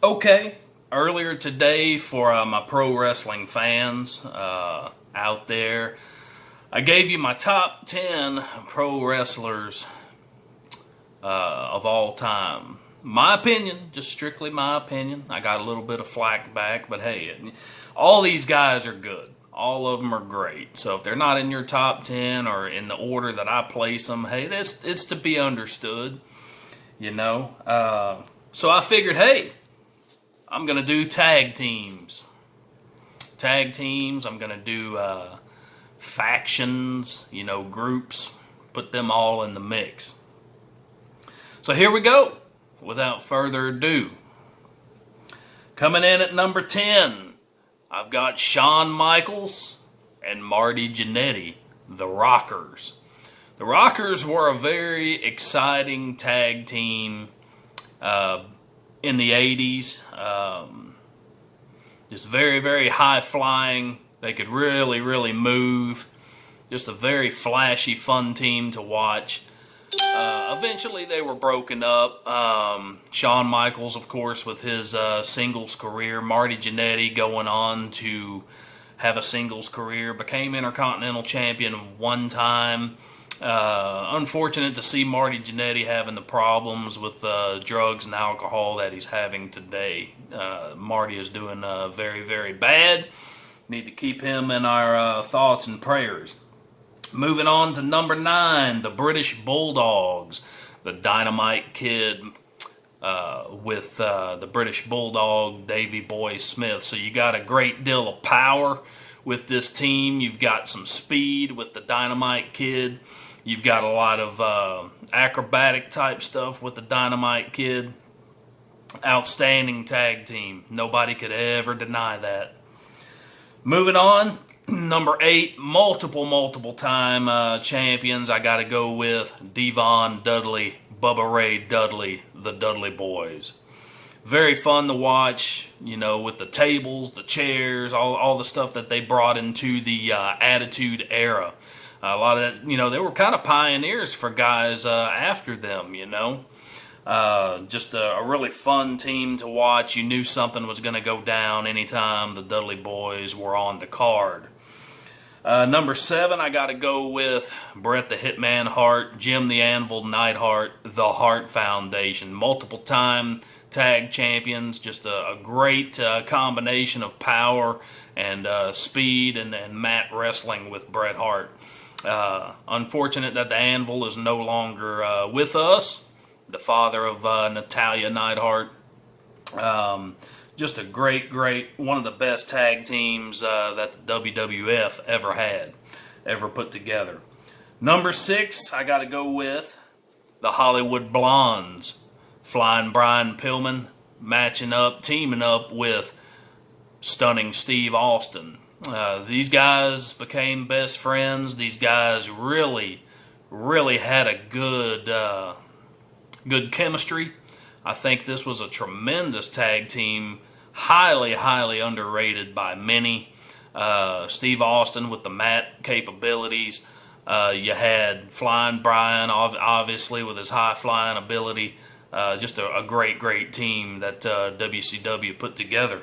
Okay, earlier today for my pro wrestling fans out there, I gave you my top 10 pro wrestlers of all time. My opinion, just strictly my opinion. I got a little bit of flack back, but hey, all these guys are good. All of them are great. So if they're not in your top 10 or in the order that I place them, hey, it's to be understood, you know. So I figured, hey, I'm going to do tag teams. I'm going to do factions, groups, put them all in the mix. So here we go. Without further ado, coming in at number 10, I've got Shawn Michaels and Marty Jannetty, the Rockers. The Rockers were a very exciting tag team in the 80s. Just very, very high flying. They could really, really move. Just a very flashy, fun team to watch. Eventually they were broken up. Shawn Michaels, of course, with his singles career. Marty Jannetty going on to have a singles career. Became Intercontinental Champion one time. Unfortunate to see Marty Jannetty having the problems with drugs and alcohol that he's having today. Marty is doing very, very bad. Need to keep him in our thoughts and prayers. Moving on to number 9, the British Bulldogs. The Dynamite Kid with the British Bulldog, Davey Boy Smith. So you got a great deal of power with this team. You've got some speed with the Dynamite Kid. You've got a lot of acrobatic type stuff with the Dynamite Kid. Outstanding tag team. Nobody could ever deny that. Moving on, number 8, multiple time champions. I got to go with Devon Dudley, Bubba Ray Dudley, the Dudley Boys. Very fun to watch, with the tables, the chairs, all the stuff that they brought into the Attitude Era. A lot of that, they were kind of pioneers for guys after them, Just a really fun team to watch. You knew something was going to go down anytime the Dudley Boys were on the card. Number 7, I got to go with Bret the Hitman Hart, Jim the Anvil Neidhart, the Hart Foundation. Multiple time tag champions. Just a great combination of power and speed and mat wrestling with Bret Hart. Unfortunate that the Anvil is no longer with us. The father of Natalia Neidhart. Just a great, one of the best tag teams that the WWF ever put together. Number 6, I got to go with the Hollywood Blondes. Flying Brian Pillman teaming up with Stunning Steve Austin. These guys became best friends. These guys really, really had a good chemistry. I think this was a tremendous tag team, highly, highly underrated by many. Steve Austin with the mat capabilities. You had Flying Brian, obviously, with his high-flying ability. Just a great team that WCW put together.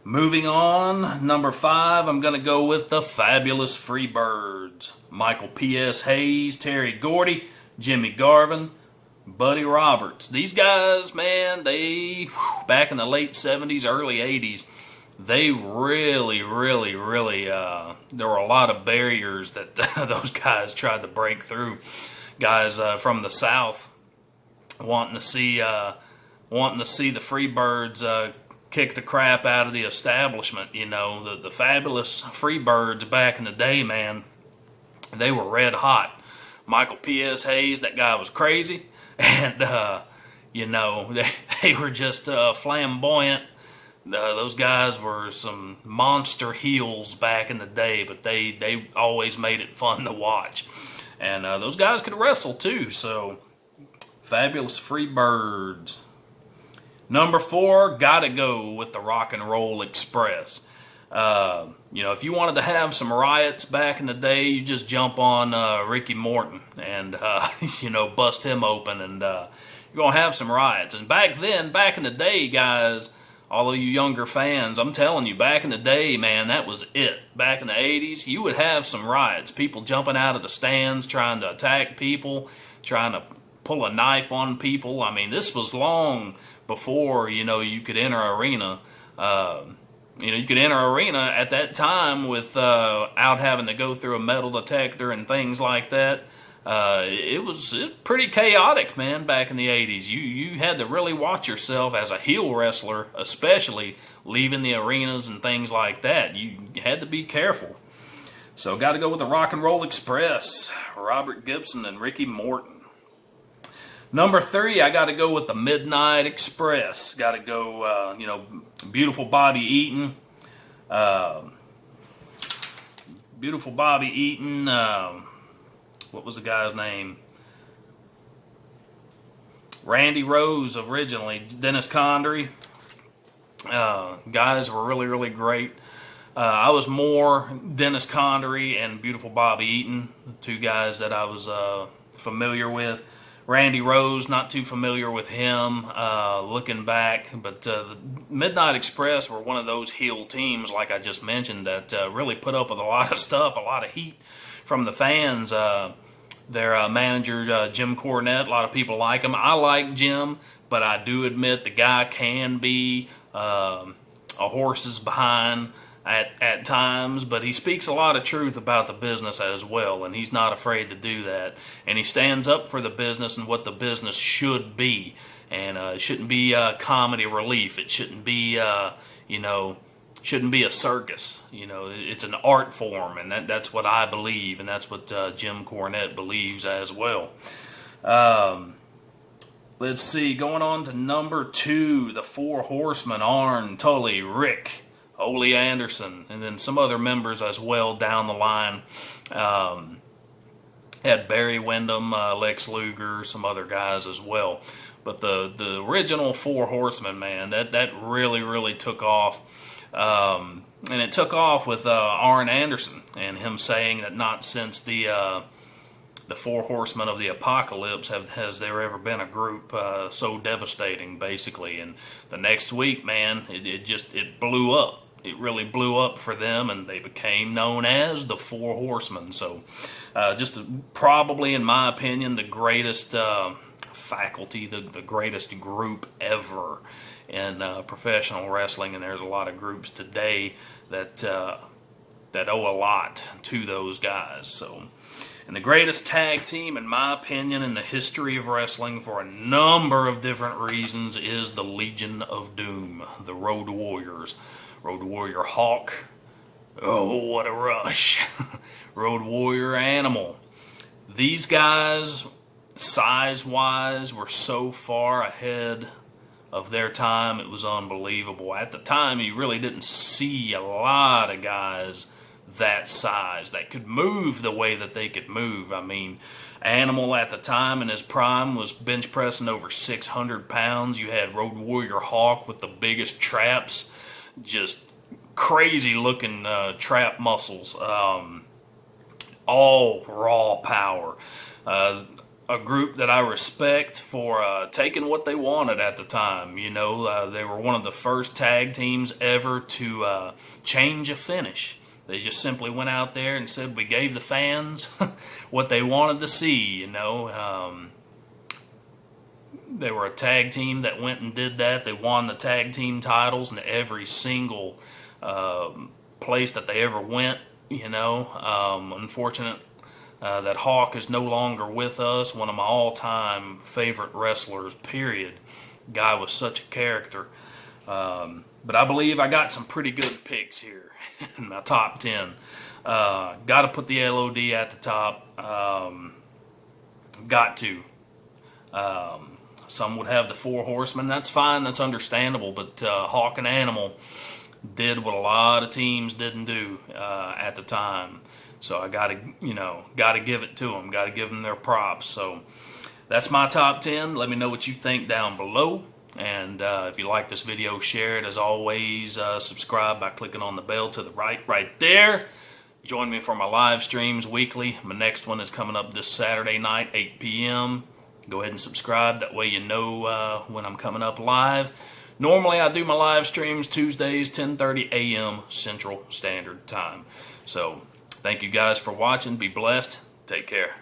Moving on, number 5, I'm going to go with the Fabulous Freebirds. Michael P.S. Hayes, Terry Gordy, Jimmy Garvin, Buddy Roberts. These guys, man, back in the late 70s, early 80s, they really, there were a lot of barriers that those guys tried to break through. Guys from the South wanting to see the Freebirds kick the crap out of the establishment. The Fabulous Freebirds back in the day, man, they were red hot. Michael P.S. Hayes, that guy was crazy. And, they were just flamboyant. Those guys were some monster heels back in the day, but they always made it fun to watch. And those guys could wrestle too, so Fabulous Freebirds. Number 4, gotta go with the Rock and Roll Express. If you wanted to have some riots back in the day, you just jump on Ricky Morton and, bust him open and you're going to have some riots. And back then, back in the day, guys, all of you younger fans, I'm telling you, back in the day, man, that was it. Back in the 80s, you would have some riots. People jumping out of the stands, trying to attack people, trying to pull a knife on people. I mean, this was long before, you could enter arena. You could enter arena at that time without having to go through a metal detector and things like that. It was pretty chaotic, man, back in the 80s. You had to really watch yourself as a heel wrestler, especially leaving the arenas and things like that. You had to be careful. So got to go with the Rock and Roll Express, Robert Gibson and Ricky Morton. Number 3, I got to go with the Midnight Express. Got to go, beautiful Bobby Eaton. Beautiful Bobby Eaton. What was the guy's name? Randy Rose originally. Dennis Condrey. Guys were really, really great. I was more Dennis Condrey and beautiful Bobby Eaton, the two guys that I was familiar with. Randy Rose, not too familiar with him looking back, but the Midnight Express were one of those heel teams, like I just mentioned, that really put up with a lot of stuff, a lot of heat from the fans. Their manager, Jim Cornette, a lot of people like him. I like Jim, but I do admit the guy can be a horse's behind at times, but he speaks a lot of truth about the business as well, and he's not afraid to do that. And he stands up for the business and what the business should be. And it shouldn't be comedy relief. It shouldn't be, shouldn't be a circus. It's an art form, and that's what I believe, and that's what Jim Cornette believes as well. Let's see, going on to number 2, the Four Horsemen, Arn, Tully, Rick, Ole Anderson, and then some other members as well down the line. Had Barry Windham, Lex Luger, some other guys as well. But the original Four Horsemen, man, that really, really took off. And it took off with Arn Anderson and him saying that not since the Four Horsemen of the Apocalypse has there ever been a group so devastating, basically. And the next week, man, it blew up. It really blew up for them, and they became known as the Four Horsemen. So just probably, in my opinion, the greatest faculty, the greatest group ever in professional wrestling. And there's a lot of groups today that owe a lot to those guys. So, and the greatest tag team, in my opinion, in the history of wrestling for a number of different reasons is the Legion of Doom, the Road Warriors. Road Warrior Hawk. Oh, what a rush. Road Warrior Animal. These guys, size-wise, were so far ahead of their time, it was unbelievable. At the time, you really didn't see a lot of guys that size that could move the way that they could move. I mean, Animal at the time in his prime was bench pressing over 600 pounds. You had Road Warrior Hawk with the biggest traps, just crazy looking trap muscles, all raw power. A group that I respect for taking what they wanted at the time. They were one of the first tag teams ever to change a finish. They just simply went out there and said, we gave the fans what they wanted to see. They were a tag team that went and did that. They won the tag team titles in every single place that they ever went. Unfortunate that Hawk is no longer with us. One of my all-time favorite wrestlers, period. Guy was such a character. But I believe I got some pretty good picks here in my top 10. Got to put the LOD at the top. Got to. Some would have the Four Horsemen. That's fine. That's understandable. But Hawk and Animal did what a lot of teams didn't do at the time. So I got to give it to them. Got to give them their props. So that's my top 10. Let me know what you think down below. And if you like this video, share it. As always, subscribe by clicking on the bell to the right there. Join me for my live streams weekly. My next one is coming up this Saturday night, 8 p.m. Go ahead and subscribe. That way you know when I'm coming up live. Normally I do my live streams Tuesdays, 10:30 a.m. Central Standard Time. So thank you guys for watching. Be blessed. Take care.